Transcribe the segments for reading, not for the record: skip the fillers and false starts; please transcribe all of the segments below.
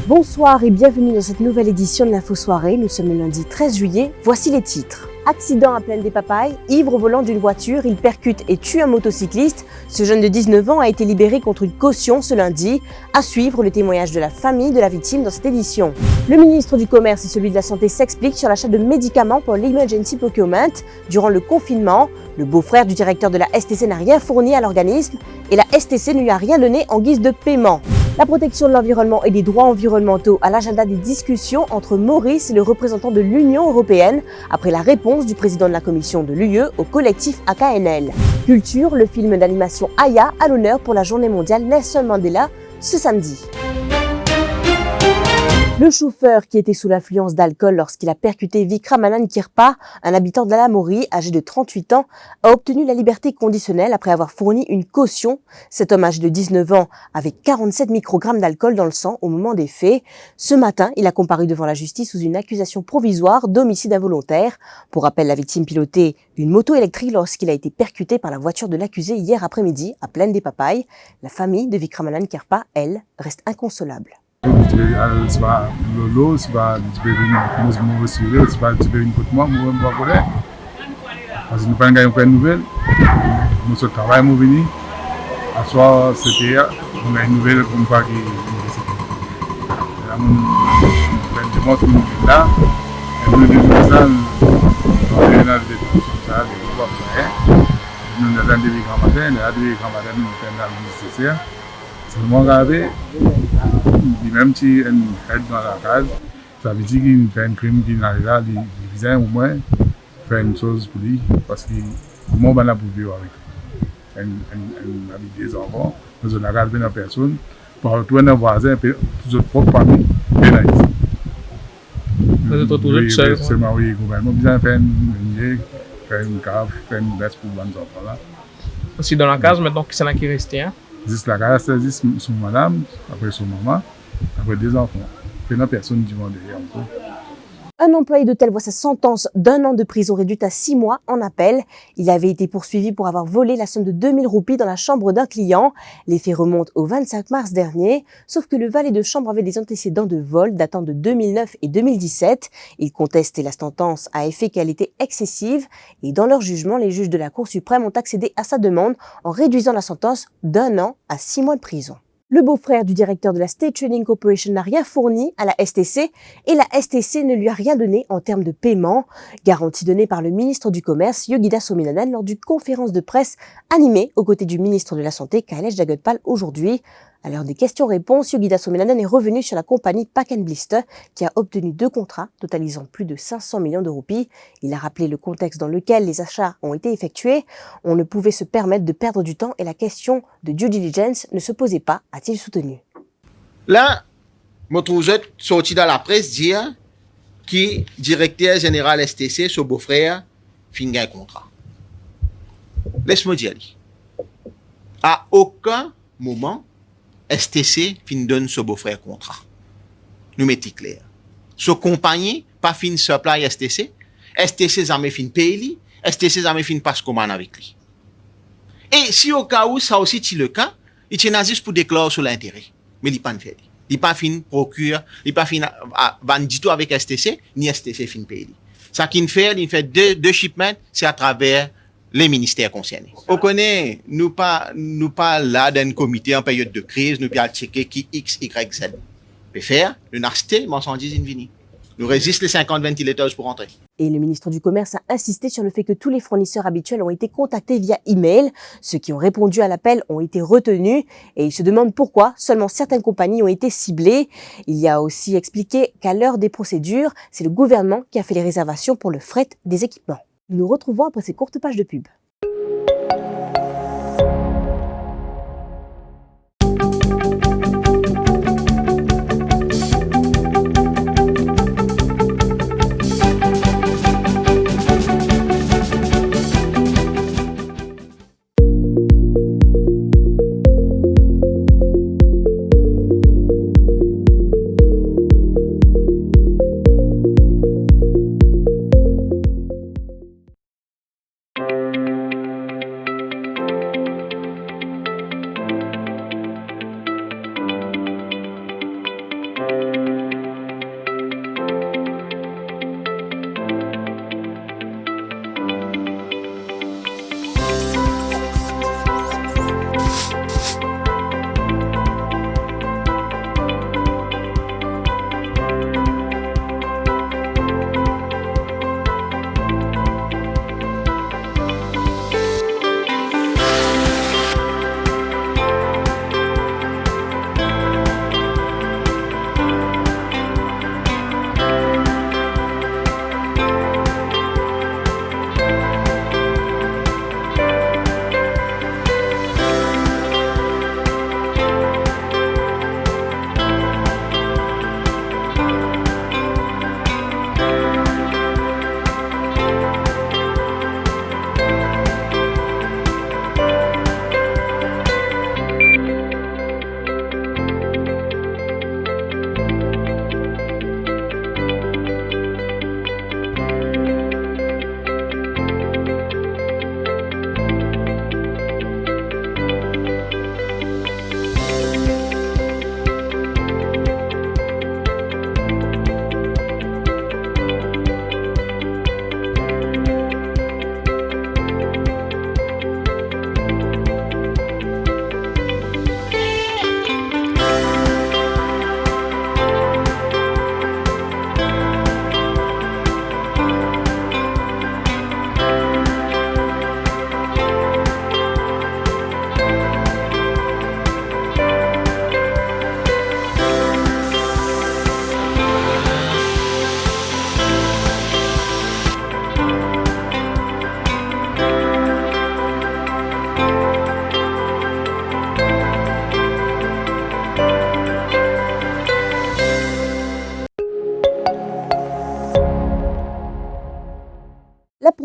Bonsoir et bienvenue dans cette nouvelle édition de l'Info Soirée. Nous sommes le lundi 13 juillet. Voici les titres. Accident à Plaine des Papayes. Ivre au volant d'une voiture, il percute et tue un motocycliste. Ce jeune de 19 ans a été libéré contre une caution ce lundi. À suivre le témoignage de la famille de la victime dans cette édition. Le ministre du Commerce et celui de la Santé s'expliquent sur l'achat de médicaments pour l'Emergency Procurement durant le confinement. Le beau-frère du directeur de la STC n'a rien fourni à l'organisme et la STC ne lui a rien donné en guise de paiement. La protection de l'environnement et des droits environnementaux à l'agenda des discussions entre Maurice et le représentant de l'Union européenne après la réponse du président de la commission de l'UE au collectif AKNL. Culture, le film d'animation Aya à l'honneur pour la journée mondiale Nelson Mandela ce samedi. Le chauffeur qui était sous l'influence d'alcool lorsqu'il a percuté Vikramanan Kirpa, un habitant d'Alamori âgé de 38 ans, a obtenu la liberté conditionnelle après avoir fourni une caution. Cet homme âgé de 19 ans avait 47 microgrammes d'alcool dans le sang au moment des faits. Ce matin, il a comparu devant la justice sous une accusation provisoire d'homicide involontaire. Pour rappel, la victime pilotait une moto électrique lorsqu'il a été percuté par la voiture de l'accusé hier après-midi à Plaine des Papayes. La famille de Vikramanan Kirpa, elle, reste inconsolable. Sebab lolo, sebab nous sérieux, sebab une côte moi colère. Parce que nous pas gagné une nouvelle. Nous sommes travail nous venu. À soir c'était on a une nouvelle comme pas qui là mon demande nous là. Et nous disons ça on est là de ça de quoi faire. Nous avons des grands matin, nous faisons la nécessaire. C'est le moment grave. Même si elle est dans la case, ça veut dire qu'il fait un crime qui n'a là, il vient au moins faire une chose pour lui, parce que comment on va pour vivre avec elle habite des enfants, dans la case de la personne, pour retourner un voisin, puis tous autres propres familles, bien là ici. Vous êtes toujours seul. Seulement oui, le gouvernement bien faire une cave, faire une baisse pour les enfants là. Aussi dans la case, maintenant, qui c'est là qui reste, hein? Juste la case, c'est juste son madame, après son maman. Après des enfants, il n'y a personne qui vend derrière encore. Un employé d'hôtel voit sa sentence d'1 an de prison réduite à 6 mois en appel. Il avait été poursuivi pour avoir volé la somme de 2000 roupies dans la chambre d'un client. Les faits remontent au 25 mars dernier, sauf que le valet de chambre avait des antécédents de vol datant de 2009 et 2017. Il contestait la sentence à effet qu'elle était excessive et dans leur jugement, les juges de la Cour suprême ont accédé à sa demande en réduisant la sentence d'1 an à 6 mois de prison. Le beau-frère du directeur de la State Trading Corporation n'a rien fourni à la STC et la STC ne lui a rien donné en termes de paiement. Garantie donnée par le ministre du Commerce, Yogita Sominanan, lors d'une conférence de presse animée aux côtés du ministre de la Santé, Kailesh Jagotpal, aujourd'hui. À l'heure des questions-réponses, Yogita Sominanan est revenu sur la compagnie Pack & Blister qui a obtenu 2 contrats totalisant plus de 500 millions de roupies. Il a rappelé le contexte dans lequel les achats ont été effectués. On ne pouvait se permettre de perdre du temps et la question de due diligence ne se posait pas, a-t-il soutenu. Là, je trouve sorti dans la presse dire que le directeur général STC, son beau-frère, finit un contrat. Laisse-moi dire. À aucun moment, STC fin donne ce beau-frère contrat. Nous mettons clair. Ce compagnie pas fin supply STC, STC jamais fin paye, STC jamais fin passe commande avec lui. Et si au cas où ça aussi est le cas, il tient juste pour déclarer sur l'intérêt, mais il pas fait. Il pas fin procure, il pas fin vendre du tout avec STC, ni STC fin paye. Ça qu'il fait, il fait deux shipments, c'est à travers les ministères concernés. On connaît, nous pas là dans un comité en période de crise, nous pas checker qui X, Y, Z. peut faire, nous n'avons acheté marchandises infinies. Nous résistons les 50 ventilateurs pour rentrer. Et le ministre du Commerce a insisté sur le fait que tous les fournisseurs habituels ont été contactés via email. Ceux qui ont répondu à l'appel ont été retenus et il se demande pourquoi seulement certaines compagnies ont été ciblées. Il y a aussi expliqué qu'à l'heure des procédures, c'est le gouvernement qui a fait les réservations pour le fret des équipements. Nous nous retrouvons après ces courtes pages de pub.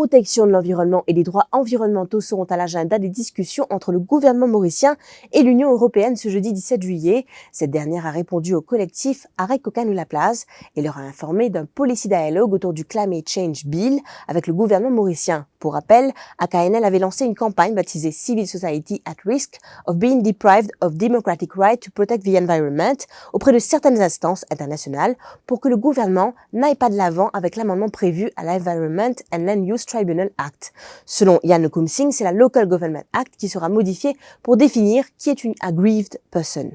protection de l'environnement et des droits environnementaux seront à l'agenda des discussions entre le gouvernement mauricien et l'Union européenne ce jeudi 17 juillet. Cette dernière a répondu au collectif Arrêt Cocanou La Place et leur a informé d'un policy dialogue autour du Climate Change Bill avec le gouvernement mauricien. Pour rappel, AKNL avait lancé une campagne baptisée Civil Society at Risk of Being Deprived of Democratic Right to Protect the Environment auprès de certaines instances internationales pour que le gouvernement n'aille pas de l'avant avec l'amendement prévu à l'Environment and Land Use Tribunal Act. Selon Yann Kumsing, c'est la Local Government Act qui sera modifiée pour définir qui est une aggrieved person.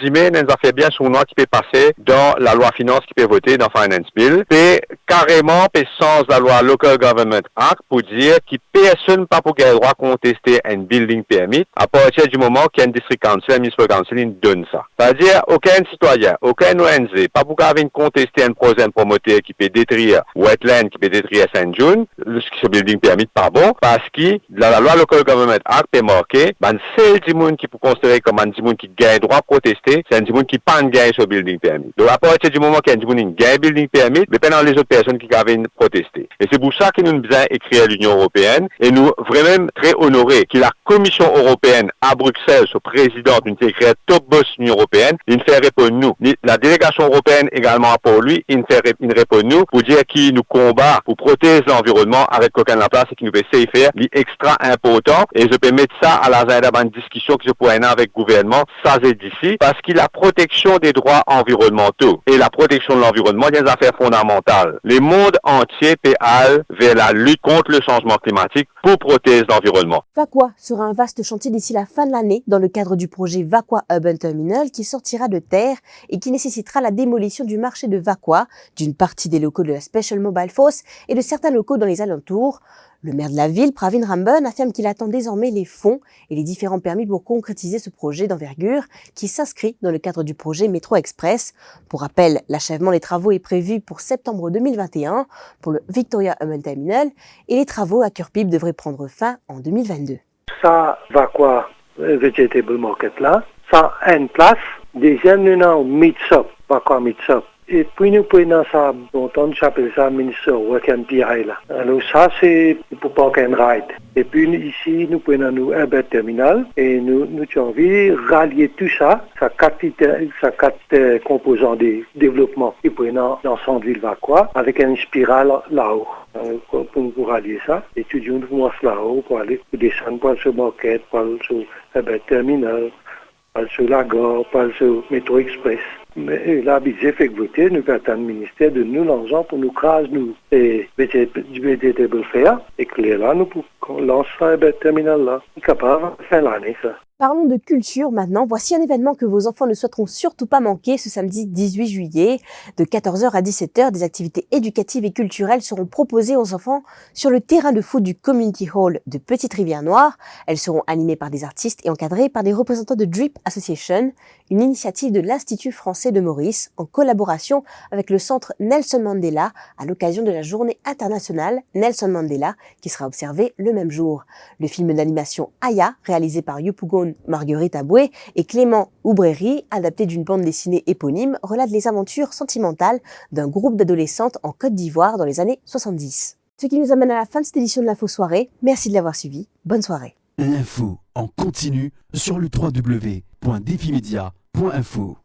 Jimé nous a fait bien son nom qui peut passer dans la loi finance qui peut voter dans Finance Bill. C'est carrément le sens de la loi Local Government Act pour dire que personne pas pour le droit de contester un building permit à partir du moment qu'un district council, un municipal council donne ça. C'est-à-dire aucun citoyen, aucun ONG, pas pour contester un projet promoteur qui peut détruire wetland, qui peut détruire Saint-John, ce building permit pas bon, parce que la loi Local Government Act est marquée, c'est le monde qui peut considérer comme un monde qui gagne droit de protester. C'est un monde qui pas gagné sur building permit. Donc à partir du moment qu'il y a un monde qui gagne building permit, mais pendant les autres personnes qui avaient protesté. Et c'est pour ça que nous avons besoin d'écrire à l'Union européenne et nous vraiment très honorés que la Commission européenne à Bruxelles, ce président d'une écrire top boss de l'Union européenne, il fait répondre nous. La délégation européenne également pour lui, il répond nous pour dire qu'il nous combat pour protéger l'environnement avec Cocaine la place et qu'il nous fait safe faire, c'est extra important et je peux mettre ça à l'agenda d'une discussion que je pourrais avoir avec le gouvernement, ça c'est d'ici. Parce que la protection des droits environnementaux et la protection de l'environnement, il y a des affaires fondamentales. Le monde entier peut aller vers la lutte contre le changement climatique pour protéger l'environnement. Vakwa sera un vaste chantier d'ici la fin de l'année dans le cadre du projet Vakwa Urban Terminal qui sortira de terre et qui nécessitera la démolition du marché de Vakwa, d'une partie des locaux de la Special Mobile Force et de certains locaux dans les alentours. Le maire de la ville, Pravin Ramban, affirme qu'il attend désormais les fonds et les différents permis pour concrétiser ce projet d'envergure qui s'inscrit dans le cadre du projet Métro Express. Pour rappel, l'achèvement des travaux est prévu pour septembre 2021 pour le Victoria Urban Terminal et les travaux à Cœur-Pipe devraient prendre fin en 2022. Ça va quoi, Vegetable Market là, ça a une place, déjà nous avons Mitsop, Vakwa Mitsop. Et puis nous prenons ça, on s'appelle ça Minister Work and PI là. Alors ça c'est pour Park and Ride. Et puis ici nous prenons nous Urban Terminal et nous avons envie de rallier tout ça, ça quatre composants de développement. Et prenons dans Centre-Ville Vakwa avec une spirale là-haut. Pour rallier ça, étudions nous commencent là-haut pour aller pour descendre par ce market, par ce Urban Terminal, par ce la gare, par ce Métro Express. Mais la budget fait que voter, nous attendons le ministère de nous l'argent pour nous craser nous et vegetable faire et que là nous pour lancer un terminal là, capable de faire l'année ça. Parlons de culture maintenant. Voici un événement que vos enfants ne souhaiteront surtout pas manquer ce samedi 18 juillet. De 14h à 17h, des activités éducatives et culturelles seront proposées aux enfants sur le terrain de foot du Community Hall de Petite-Rivière-Noire. Elles seront animées par des artistes et encadrées par des représentants de Drip Association, une initiative de l'Institut français de Maurice en collaboration avec le centre Nelson Mandela à l'occasion de la journée internationale Nelson Mandela qui sera observée le même jour. Le film d'animation Aya, réalisé par Yopougon Marguerite Aboué et Clément Oubréry, adapté d'une bande dessinée éponyme, relate les aventures sentimentales d'un groupe d'adolescentes en Côte d'Ivoire dans les années 70. Ce qui nous amène à la fin de cette édition de l'Info Soirée. Merci de l'avoir suivi. Bonne soirée. L'info en continu sur le www.defimedia.info.